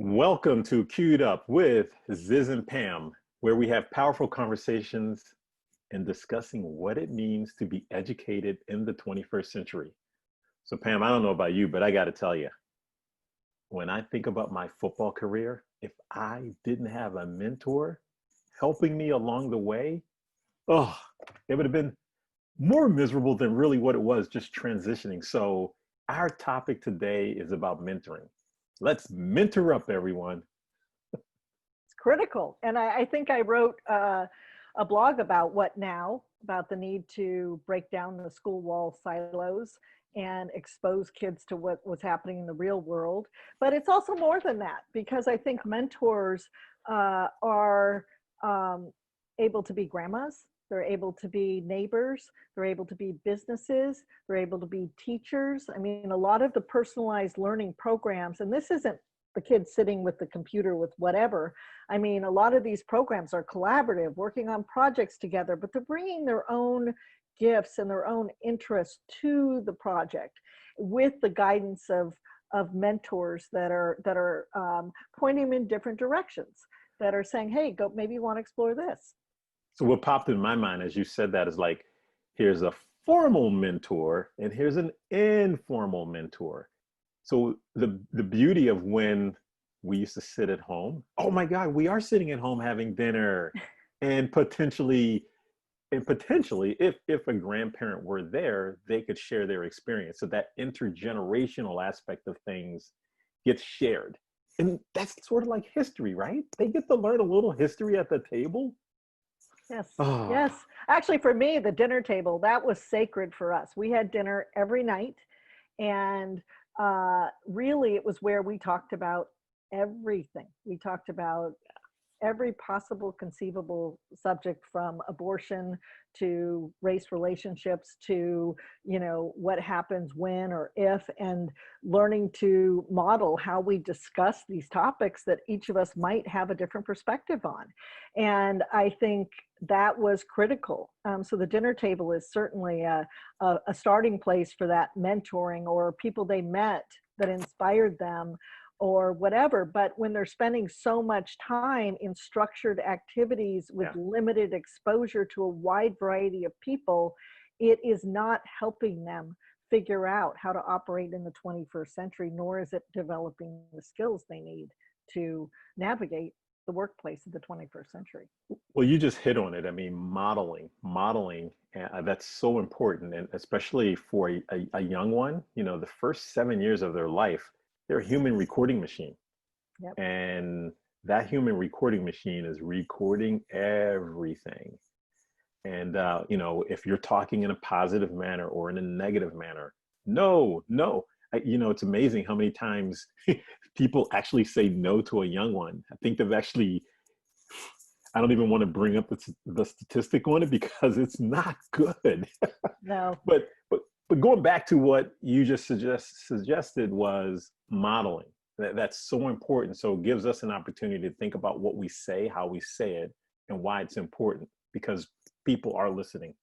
Welcome to Queued Up with Ziz and Pam, where we have powerful conversations and discussing what it means to be educated in the 21st century. So Pam, I don't know about you, but I got to tell you, when I think about my football career, if I didn't have a mentor helping me along the way, oh, it would have been more miserable than really what it was just transitioning. So our topic today is about mentoring. Let's mentor up, everyone. It's critical. And I think I wrote a blog about what now, about the need to break down the school wall silos and expose kids to what was happening in the real world. But it's also more than that, because I think mentors are able to be grandmas. They're able to be neighbors. They're able to be businesses. They're able to be teachers. I mean, a lot of the personalized learning programs, and this isn't the kids sitting with the computer with whatever. I mean, a lot of these programs are collaborative, working on projects together, but they're bringing their own gifts and their own interests to the project with the guidance of mentors that are pointing them in different directions, that are saying, hey, go, maybe you want to explore this. So what popped in my mind as you said that is like, here's a formal mentor and here's an informal mentor. So the beauty of when we used to sit at home, oh my God, we are sitting at home having dinner, and potentially if a grandparent were there, they could share their experience. So that intergenerational aspect of things gets shared. And that's sort of like history, right? They get to learn a little history at the table. Yes, Oh, yes. Actually, for me, the dinner table, that was sacred for us. We had dinner every night, and really it was where we talked about everything. We talked about every possible conceivable subject, from abortion to race relationships to, you know, what happens when or if, and learning to model how we discuss these topics that each of us might have a different perspective on. And I think that was critical. So the dinner table is certainly a starting place for that mentoring, or people they met that inspired them, or whatever. But when they're spending so much time in structured activities with limited exposure to a wide variety of people, it is not helping them figure out how to operate in the 21st century, nor is it developing the skills they need to navigate the workplace of the 21st century. well, you just hit on it. I mean, modeling, that's so important. And especially for a young one, you know, the first 7 years of their life, they're a human recording machine. Yep. And that human recording machine is recording everything. And, you know, if you're talking in a positive manner or in a negative manner, no. You know, it's amazing how many times people actually say no to a young one. I think they've actually, I don't even want to bring up the statistic on it because it's not good. No. But going back to what you just suggested was modeling. That's so important. So it gives us an opportunity to think about what we say, how we say it, and why it's important, because people are listening.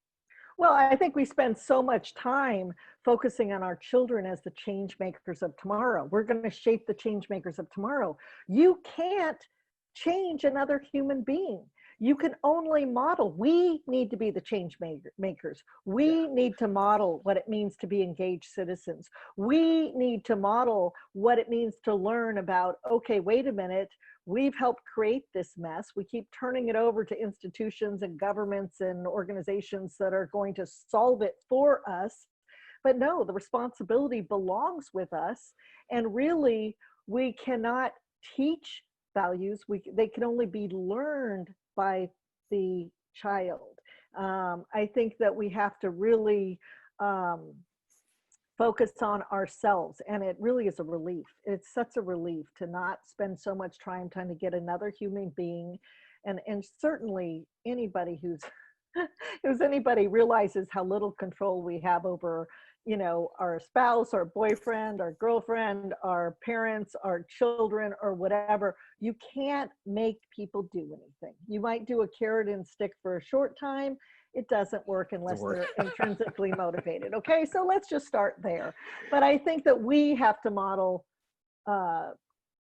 Well, I think we spend so much time focusing on our children as the change makers of tomorrow. We're going to shape the change makers of tomorrow. You can't change another human being. You can only model. We need to be the change makers. We need to model what it means to be engaged citizens. We need to model what it means to learn about, okay, wait a minute, we've helped create this mess. We keep turning it over to institutions and governments and organizations that are going to solve it for us. But no, the responsibility belongs with us. And really, we cannot teach values. They can only be learned by the child. I think that we have to really focus on ourselves, and it really is a relief. It's such a relief to not spend so much time trying to get another human being, and certainly anybody who's anybody realizes how little control we have over, you know, our spouse, our boyfriend, our girlfriend, our parents, our children, or whatever. You can't make people do anything. You might do a carrot and stick for a short time. It doesn't work unless they're intrinsically motivated. Okay, so let's just start there. But I think that we have to model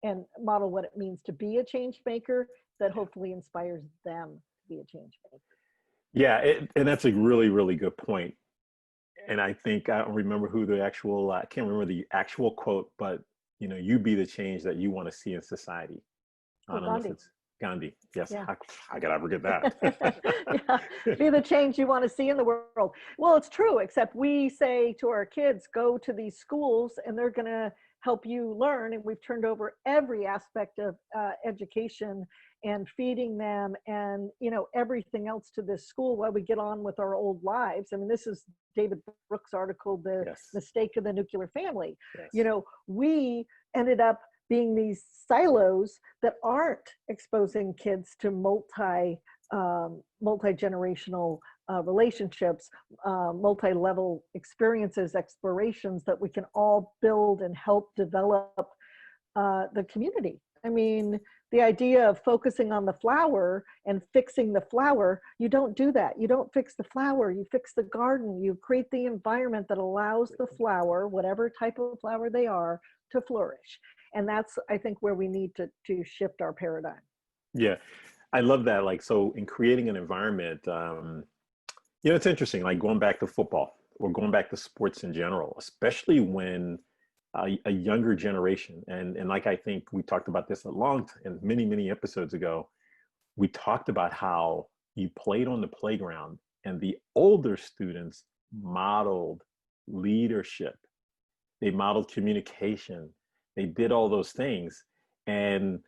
and and model what it means to be a change maker that hopefully inspires them to be a change maker. Yeah, and that's a really, really good point. And I think I don't remember who the actual, I can't remember the actual quote, but you be the change that you want to see in society. I Oh, don't know if Gandhi. it's Gandhi. Yes, Yeah. I gotta forget that. Yeah, be the change you want to see in the world. Well, it's true, except we say to our kids, go to these schools and they're going to help you learn. And we've turned over every aspect of education and feeding them and, everything else to this school while we get on with our old lives. I mean, this is David Brooks' article, The Yes, Mistake of the Nuclear Family. yes, We ended up being these silos that aren't exposing kids to multi-generational relationships, multi-level experiences, explorations that we can all build and help develop the community. I mean, the idea of focusing on the flower and fixing the flower, you don't do that. You don't fix the flower, you fix the garden. You create the environment that allows the flower, whatever type of flower they are, to flourish. And that's, I think, where we need to shift our paradigm. yeah. I love that. Like, so in creating an environment, it's interesting, like going back to football or going back to sports in general, especially when a younger generation, and like I think we talked about this and many, many episodes ago, we talked about how you played on the playground and the older students modeled leadership. They modeled communication. They did all those things. And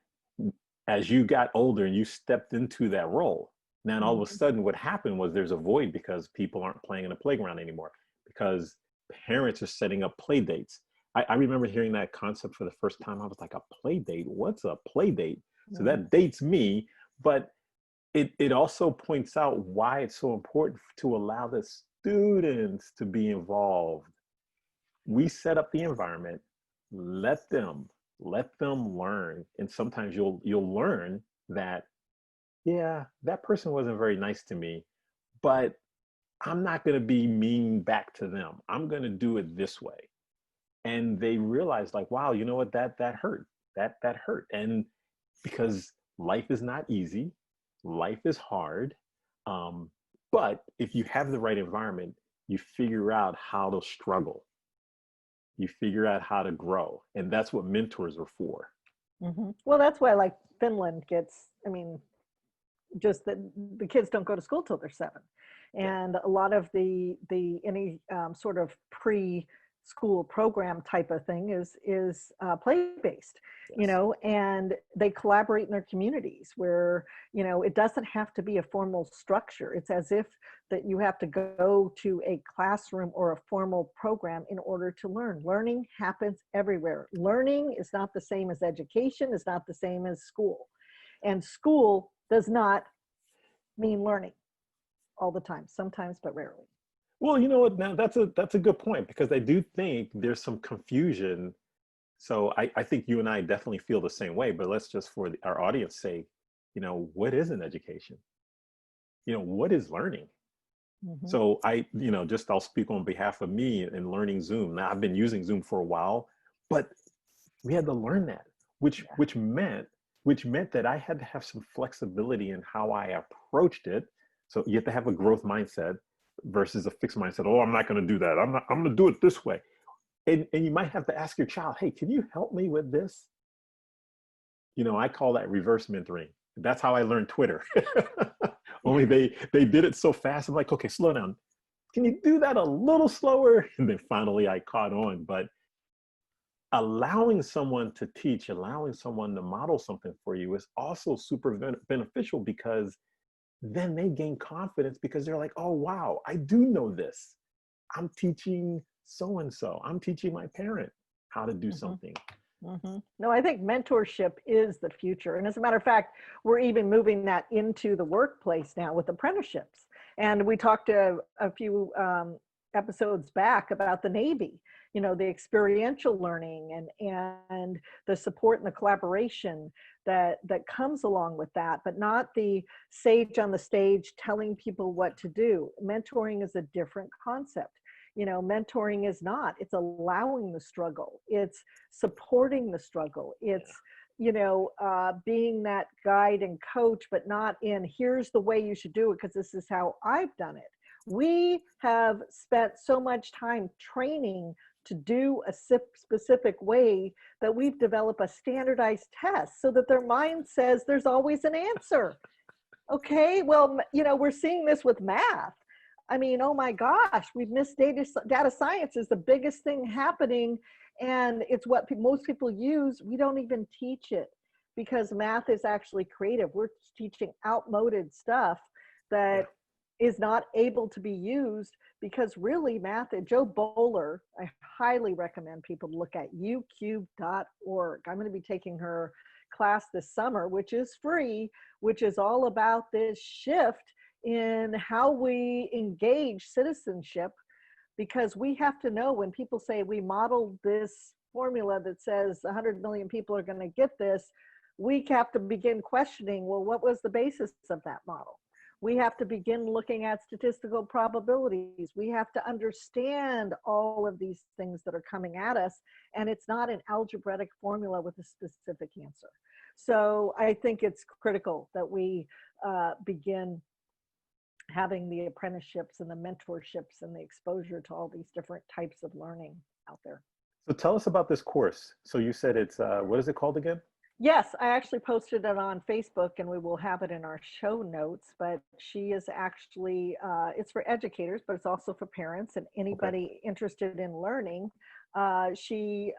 as you got older and you stepped into that role, now all of a sudden what happened was there's a void because people aren't playing in the playground anymore, because parents are setting up play dates. I remember hearing that concept for the first time. I was like, a play date? What's a play date? So that dates me, but it also points out why it's so important to allow the students to be involved. We set up the environment, let them learn. And sometimes you'll learn that, yeah, that person wasn't very nice to me, but I'm not going to be mean back to them. I'm going to do it this way. And they realize, like, wow, you know what, that hurt. That hurt. And because life is not easy, life is hard. But if you have the right environment, you figure out how to struggle. You figure out how to grow. And that's what mentors are for. Well, that's why, like, Finland gets, I mean, just that the kids don't go to school till they're 7. And a lot of the any sort of pre-school program type of thing is play-based, and they collaborate in their communities where, it doesn't have to be a formal structure. It's as if that you have to go to a classroom or a formal program in order to learn. Learning happens everywhere. Learning is not the same as education, is not the same as school. And school does not mean learning all the time, sometimes, but rarely. Well, you know what, now that's a good point, because I do think there's some confusion. So I think you and I definitely feel the same way, but let's just, for our audience sake, what is an education? What is learning? So I'll speak on behalf of me in learning Zoom. Now I've been using Zoom for a while, but we had to learn that, which meant that I had to have some flexibility in how I approached it. So you have to have a growth mindset versus a fixed mindset. Oh, I'm not going to do that. I'm going to do it this way. And you might have to ask your child, hey, can you help me with this? I call that reverse mentoring. That's how I learned Twitter. Only they did it so fast. I'm like, okay, slow down. Can you do that a little slower? And then finally I caught on. But allowing someone to teach, allowing someone to model something for you is also super beneficial, because then they gain confidence, because they're like, oh, wow, I do know this. I'm teaching so-and-so. I'm teaching my parent how to do something. No, I think mentorship is the future. And as a matter of fact, we're even moving that into the workplace now with apprenticeships. And we talked a few episodes back about the Navy, the experiential learning and the support and the collaboration that comes along with that, but not the sage on the stage telling people what to do. Mentoring is a different concept. Mentoring is not, it's allowing the struggle. It's supporting the struggle. It's being that guide and coach, but not in here's the way you should do it because this is how I've done it. We have spent so much time training to do a specific way that we've developed a standardized test so that their mind says there's always an answer. Okay, well, we're seeing this with math. I mean, oh my gosh, we've missed data science is the biggest thing happening. And it's what most people use. We don't even teach it because math is actually creative. We're teaching outmoded stuff that is not able to be used because really math, Joe Bowler, I highly recommend people to look at ucube.org. I'm going to be taking her class this summer, which is free, which is all about this shift in how we engage citizenship. Because we have to know when people say we modeled this formula that says 100 million people are going to get this, we have to begin questioning, well, what was the basis of that model? We have to begin looking at statistical probabilities. We have to understand all of these things that are coming at us, and it's not an algebraic formula with a specific answer. So I think it's critical that we begin having the apprenticeships and the mentorships and the exposure to all these different types of learning out there. So tell us about this course. So you said it's, what is it called again? Yes, I actually posted it on Facebook and we will have it in our show notes, but she is actually, it's for educators, but it's also for parents and anybody interested in learning. She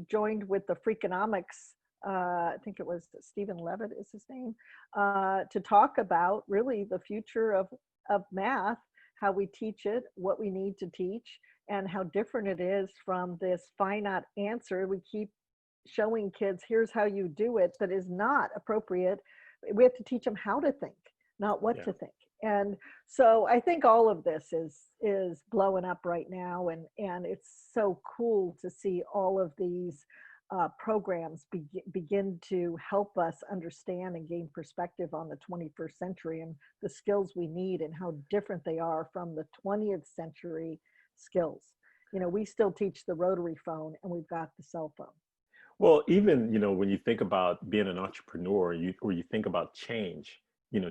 joined with the Freakonomics, I think it was Stephen Levitt is his name, to talk about really the future of math, how we teach it, what we need to teach, and how different it is from this finite answer. We keep showing kids, here's how you do it, that is not appropriate. We have to teach them how to think, not what to think. And so I think all of this is blowing up right now, and it's so cool to see all of these programs begin to help us understand and gain perspective on the 21st century and the skills we need and how different they are from the 20th century skills. We still teach the rotary phone and we've got the cell phone. Well, even, when you think about being an entrepreneur, or you think about change,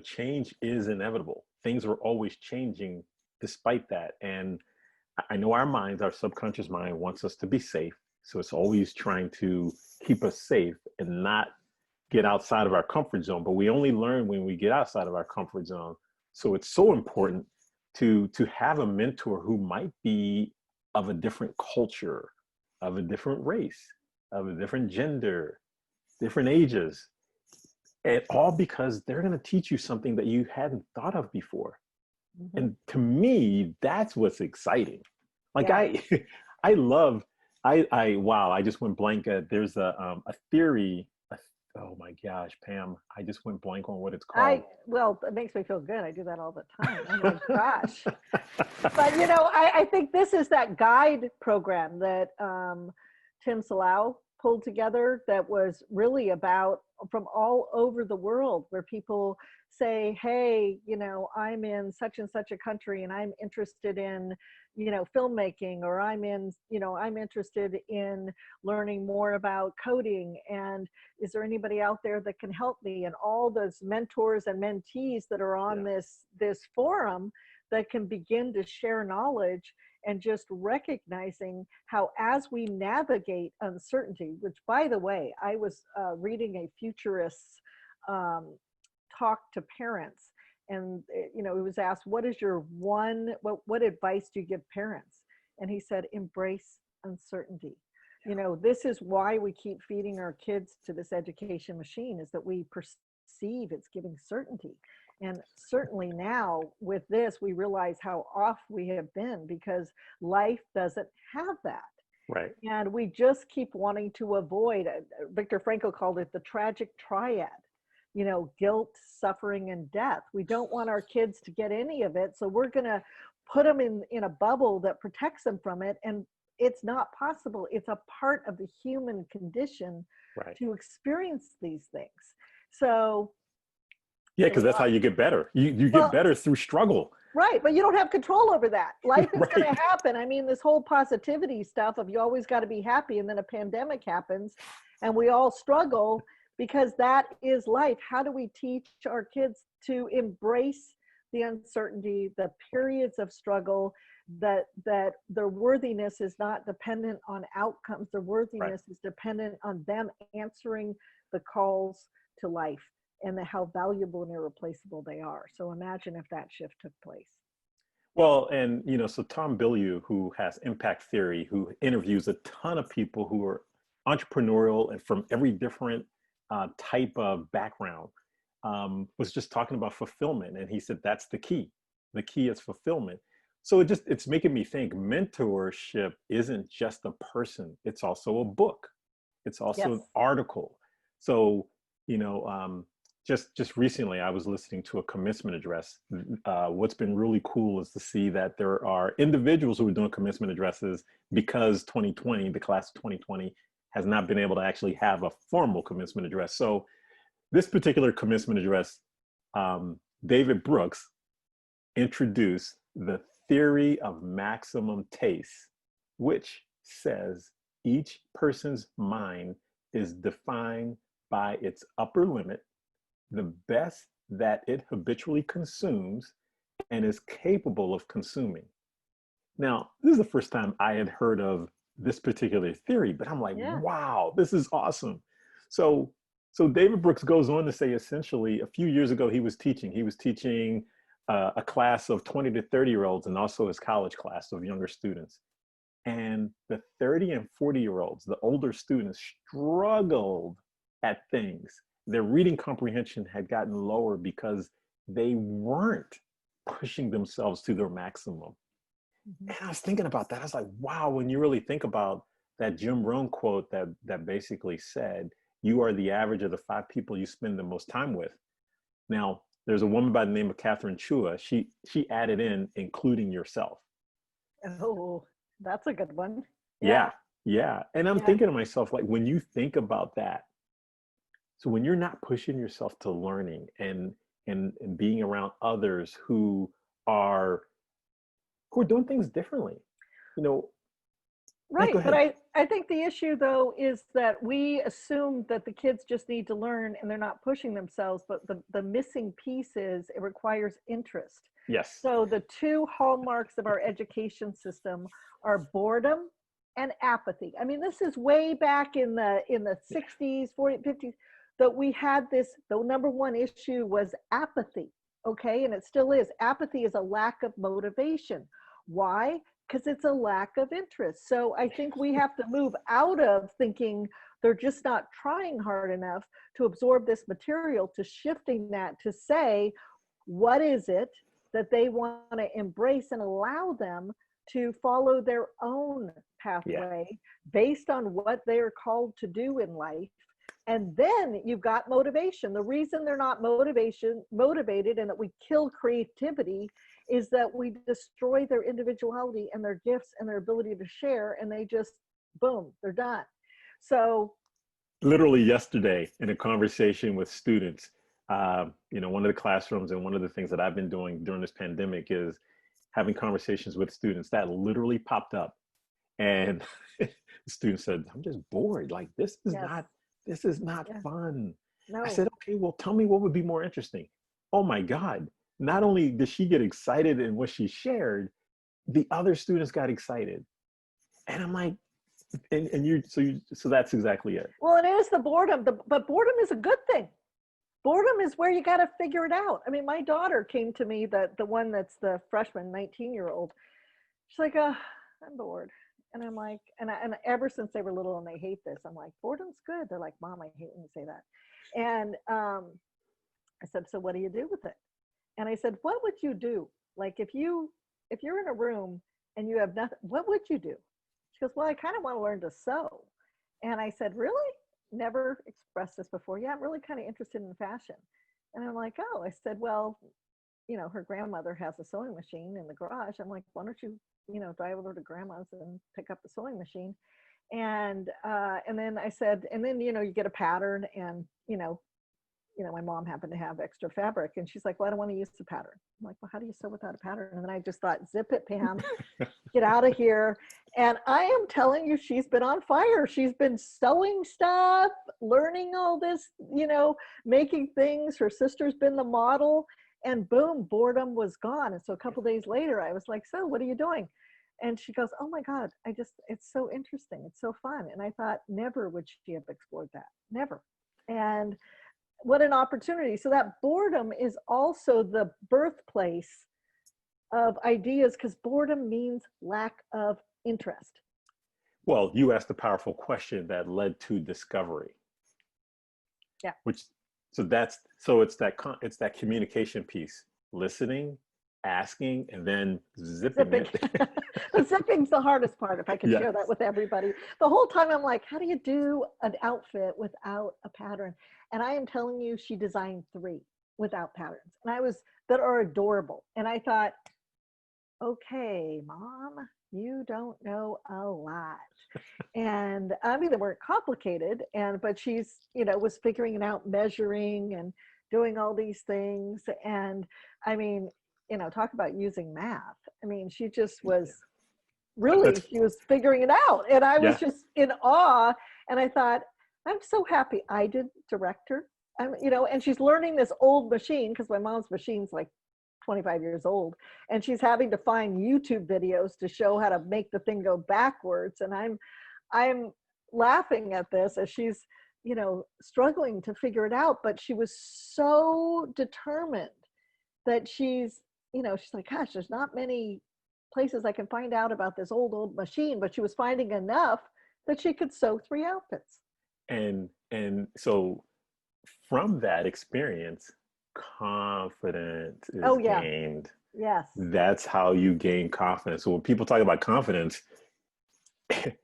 change is inevitable. Things are always changing despite that. And I know our subconscious mind wants us to be safe. So it's always trying to keep us safe and not get outside of our comfort zone. But we only learn when we get outside of our comfort zone. So it's so important to have a mentor who might be of a different culture, of a different race, of a different gender, different ages, and all because they're going to teach you something that you hadn't thought of before. Mm-hmm. And to me, that's what's exciting. Like wow, I just went blank. There's a theory. Oh my gosh, Pam, I just went blank on what it's called. Well, it makes me feel good. I do that all the time. Oh my gosh. But I think this is that guide program that Tim Salau pulled together that was really about from all over the world, where people say, hey, I'm in such and such a country and I'm interested in, filmmaking, or I'm interested in learning more about coding. And is there anybody out there that can help me? And all those mentors and mentees that are on this forum that can begin to share knowledge, and just recognizing how as we navigate uncertainty, which by the way, I was reading a futurist's talk to parents, and it was asked, what is your what advice do you give parents? And he said, embrace uncertainty. This is why we keep feeding our kids to this education machine, is that we perceive it's giving certainty. And certainly now with this, we realize how off we have been, because life doesn't have that. Right. And we just keep wanting to avoid, Viktor Frankl called it the tragic triad, guilt, suffering, and death. We don't want our kids to get any of it. So we're going to put them in a bubble that protects them from it. And it's not possible. It's a part of the human condition to experience these things. So yeah, because that's how you get better. You get better through struggle. Right, but you don't have control over that. Life is going to happen. I mean, this whole positivity stuff of you always got to be happy, and then a pandemic happens, And we all struggle because that is life. How do we teach our kids to embrace the uncertainty, the periods of struggle, that their worthiness is not dependent on outcomes. Their worthiness is dependent on them answering the calls to life, and how valuable and irreplaceable they are. So imagine if that shift took place. Well, and so Tom Bilyeu, who has Impact Theory, who interviews a ton of people who are entrepreneurial and from every different type of background, was just talking about fulfillment, and he said that's the key. The key is fulfillment. So it's making me think mentorship isn't just a person; it's also a book. It's also an article. So just recently, I was listening to a commencement address. What's been really cool is to see that there are individuals who are doing commencement addresses because 2020, the class of 2020, has not been able to actually have a formal commencement address. So this particular commencement address, David Brooks introduced the theory of maximum taste, which says each person's mind is defined by its upper limit, the best that it habitually consumes and is capable of consuming. Now, this is the first time I had heard of this particular theory, but I'm like, wow, this is awesome. So David Brooks goes on to say, essentially, a few years ago, he was teaching a class of 20 to 30-year-olds and also his college class of younger students. And the 30 and 40-year-olds, the older students, struggled at things. Their reading comprehension had gotten lower because they weren't pushing themselves to their maximum. And I was thinking about that. I was like, wow, when you really think about that Jim Rohn quote that basically said, you are the average of the 5 people you spend the most time with. Now, there's a woman by the name of Catherine Chua. She added in, including yourself. Oh, that's a good one. Yeah. And I'm thinking to myself, like, when you think about that, so when you're not pushing yourself to learning and being around others who are doing things differently, Right, but I think the issue, though, is that we assume that the kids just need to learn and they're not pushing themselves, but the missing piece is it requires interest. Yes. So the 2 hallmarks of our education system are boredom and apathy. I mean, this is way back in the 60s, 40s, 50s, that we had this, the number one issue was apathy, okay? And it still is. Apathy is a lack of motivation. Why? Because it's a lack of interest. So I think we have to move out of thinking they're just not trying hard enough to absorb this material, to shifting that to say, what is it that they want to embrace and allow them to follow their own pathway based on what they're called to do in life. And then you've got motivation. The reason they're not motivated and that we kill creativity is that we destroy their individuality and their gifts and their ability to share, and they just, boom, they're done. So literally yesterday in a conversation with students, one of the classrooms and one of the things that I've been doing during this pandemic is having conversations with students. That literally popped up. And the student said, I'm just bored. Like, this is not fun. No. I said, okay, well, tell me what would be more interesting. Oh my God. Not only did she get excited in what she shared, the other students got excited. And I'm like, so that's exactly it. Well, it is the boredom, but boredom is a good thing. Boredom is where you got to figure it out. I mean, my daughter came to me, the one that's the freshman, 19-year-old. She's like, I'm bored. And I'm like, and ever since they were little and they hate this, I'm like, boredom's good. They're like, Mom, I hate when you say that. And I said, so what do you do with it? And I said, what would you do? Like, if you're in a room and you have nothing, what would you do? She goes, well, I kind of want to learn to sew. And I said, really? Never expressed this before. Yeah, I'm really kind of interested in fashion. And I'm like, oh, I said, well, her grandmother has a sewing machine in the garage. I'm like, why don't you, drive over to grandma's and pick up the sewing machine? And then I said, and then, you get a pattern and, my mom happened to have extra fabric, and she's like, well, I don't want to use the pattern. I'm like, well, how do you sew without a pattern? And then I just thought, zip it, Pam, get out of here. And I am telling you, she's been on fire. She's been sewing stuff, learning all this, making things. Her sister's been the model, and boom, boredom was gone. And so a couple days later, I was like, so what are you doing? And she goes, oh my God, it's so interesting. It's so fun. And I thought, never would she have explored that. Never. And what an opportunity. So that boredom is also the birthplace of ideas, because boredom means lack of interest. Well, you asked a powerful question that led to discovery. Yeah. It's that communication piece, listening, asking, and then zipping it. The zipping's the hardest part, if I can share that with everybody. The whole time I'm like, how do you do an outfit without a pattern? And I am telling you, she designed 3 without patterns, and that are adorable. And I thought, okay, Mom, you don't know a lot. And I mean, they weren't complicated, but she's, was figuring it out, measuring and doing all these things. And I mean, talk about using math. I mean, she just was really, she was figuring it out. And I was just in awe. And I thought, I'm so happy I did direct her. And she's learning this old machine, because my mom's machine's like 25 years old, and she's having to find YouTube videos to show how to make the thing go backwards. And I'm laughing at this as she's, struggling to figure it out, but she was so determined that she's like, gosh, there's not many places I can find out about this old machine, but she was finding enough that she could sew 3 outfits. And so from that experience, confidence is gained. Yes. That's how you gain confidence. So when people talk about confidence,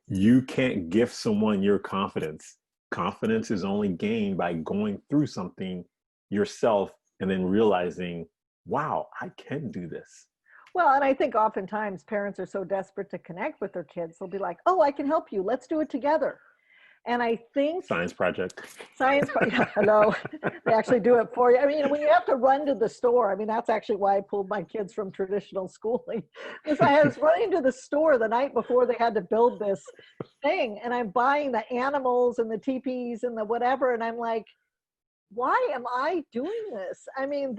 you can't gift someone your confidence. Confidence is only gained by going through something yourself and then realizing, wow, I can do this. Well, and I think oftentimes parents are so desperate to connect with their kids, they'll be like, oh, I can help you. Let's do it together. And I think science project. No, they actually do it for you. I mean, when you have to run to the store, I mean, that's actually why I pulled my kids from traditional schooling, because I was running to the store the night before they had to build this thing, and I'm buying the animals and the teepees and the whatever, and I'm like, why am I doing this? I mean,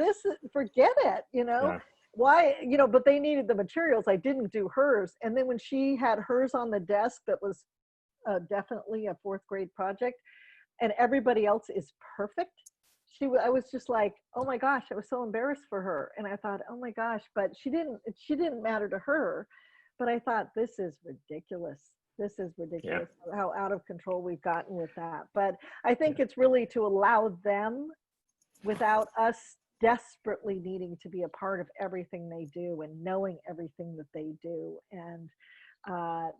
forget it, Yeah. Why, but they needed the materials. I didn't do hers. And then when she had hers on the desk, that was definitely a 4th grade project, and everybody else is perfect. I was just like, oh my gosh, I was so embarrassed for her. And I thought, oh my gosh, but she didn't matter to her. But I thought, this is ridiculous. This is ridiculous how out of control we've gotten with that. But I think it's really to allow them, without us desperately needing to be a part of everything they do and knowing everything that they do. And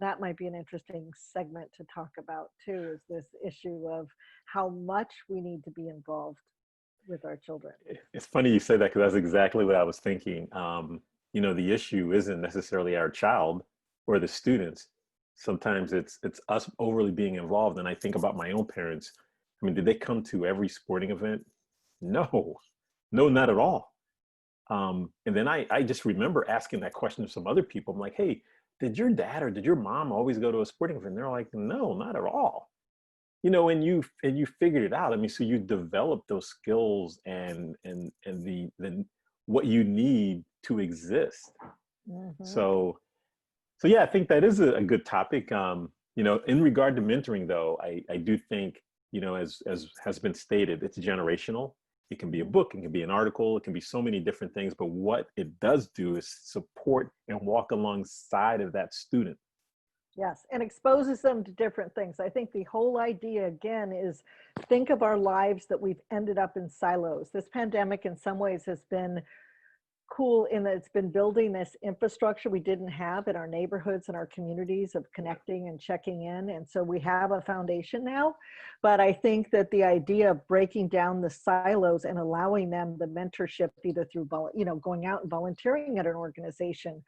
that might be an interesting segment to talk about too, is this issue of how much we need to be involved with our children. It's funny you say that, because that's exactly what I was thinking. The issue isn't necessarily our child or the students. Sometimes it's us overly being involved. And I think about my own parents. I mean, did they come to every sporting event? No, not at all. And then I just remember asking that question to some other people. I'm like, hey, did your dad or did your mom always go to a sporting event? And they're like, no, not at all. And you figured it out. I mean, so you developed those skills and the what you need to exist. Mm-hmm. So yeah, I think that is a good topic. In regard to mentoring, though, I do think, as has been stated, it's generational. It can be a book, it can be an article, it can be so many different things, but what it does do is support and walk alongside of that student. Yes, and exposes them to different things. I think the whole idea, again, is think of our lives that we've ended up in silos. This pandemic in some ways has been cool in that it's been building this infrastructure we didn't have in our neighborhoods and our communities of connecting and checking in. And so we have a foundation now. But I think that the idea of breaking down the silos and allowing them the mentorship, either through, going out and volunteering at an organization,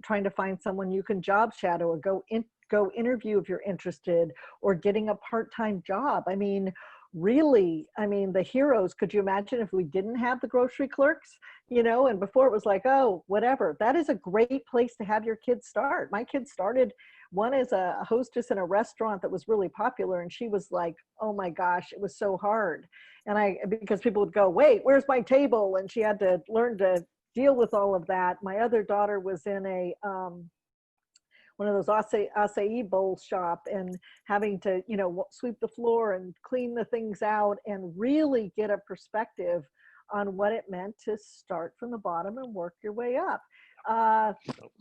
trying to find someone you can job shadow or go interview if you're interested, or getting a part-time job. I mean, really, I mean, the heroes. Could you imagine if we didn't have the grocery clerks, you know? And before it was like, oh, whatever. That is a great place to have your kids start. My kids started, one is a hostess in a restaurant that was really popular, and she was like, oh my gosh, it was so hard. And because people would go, wait, where's my table? And she had to learn to deal with all of that. My other daughter was in a one of those acai bowl shop, and having to, you know, sweep the floor and clean the things out and really get a perspective on what it meant to start from the bottom and work your way up.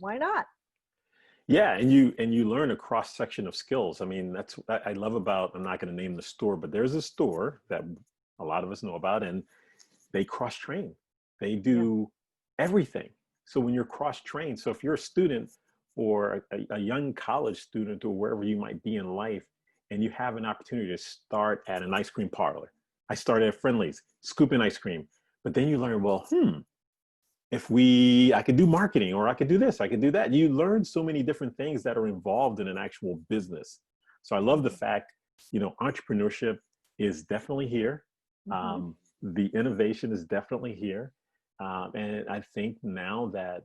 Why not? Yeah, and you learn a cross section of skills. I mean, that's what I love about. I'm not going to name the store, but there's a store that a lot of us know about, and they cross train. They do everything. So when you're cross trained, so if you're a student or a young college student or wherever you might be in life, and you have an opportunity to start at an ice cream parlor. I started at Friendly's, scooping ice cream, but then you learn, well, I could do marketing, or I could do this, I could do that. You learn so many different things that are involved in an actual business. So I love the fact, you know, entrepreneurship is definitely here. The innovation is definitely here. And I think now that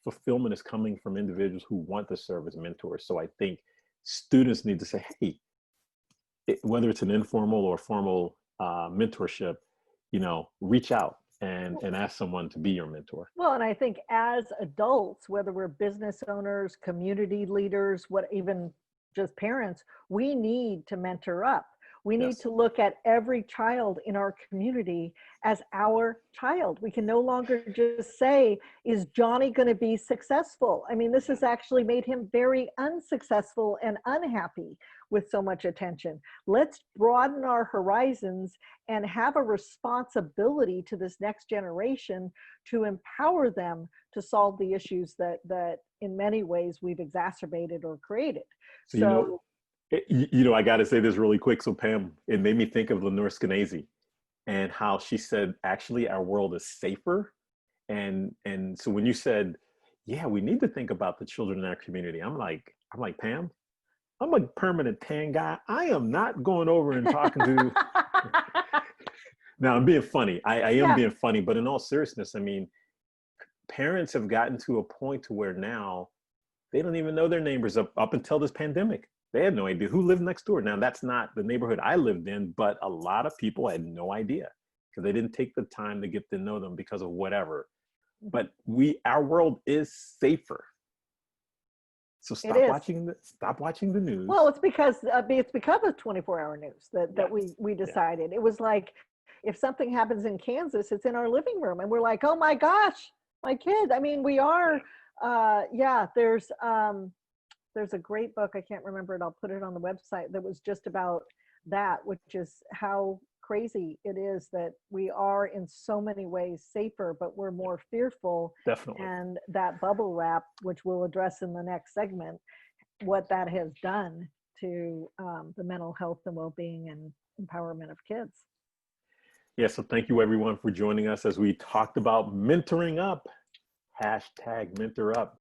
fulfillment is coming from individuals who want to serve as mentors. So I think students need to say, hey, whether it's an informal or formal mentorship, you know, reach out and ask someone to be your mentor. Well, and I think as adults, whether we're business owners, community leaders, what even just parents, we need to mentor up. We need Yes. to look at every child in our community as our child. We can no longer just say, is Johnny going to be successful? I mean, this has actually made him very unsuccessful and unhappy with so much attention. Let's broaden our horizons and have a responsibility to this next generation to empower them to solve the issues that in many ways we've exacerbated or created. So, I got to say this really quick. So Pam, it made me think of Lenore Skenazy and how she said, actually, our world is safer. And so when you said, yeah, we need to think about the children in our community, I'm like, Pam, I'm a permanent tan guy. I am not going over and talking to. Now I'm being funny. I am being funny, but in all seriousness, I mean, parents have gotten to a point to where now they don't even know their neighbors up until this pandemic. They had no idea who lived next door. Now that's not the neighborhood I lived in, but a lot of people had no idea because they didn't take the time to get to know them because of whatever. But our world is safer. So stop watching the news. Well, it's because of 24-hour news that we decided. It was like, if something happens in Kansas, it's in our living room, and we're like, oh my gosh, my kids. I mean, we are. There's a great book, I can't remember it, I'll put it on the website, that was just about that, which is how crazy it is that we are in so many ways safer, but we're more fearful. Definitely. And that bubble wrap, which we'll address in the next segment, what that has done to the mental health and well-being and empowerment of kids. Yeah, so thank you everyone for joining us as we talked about mentoring up. #mentor up.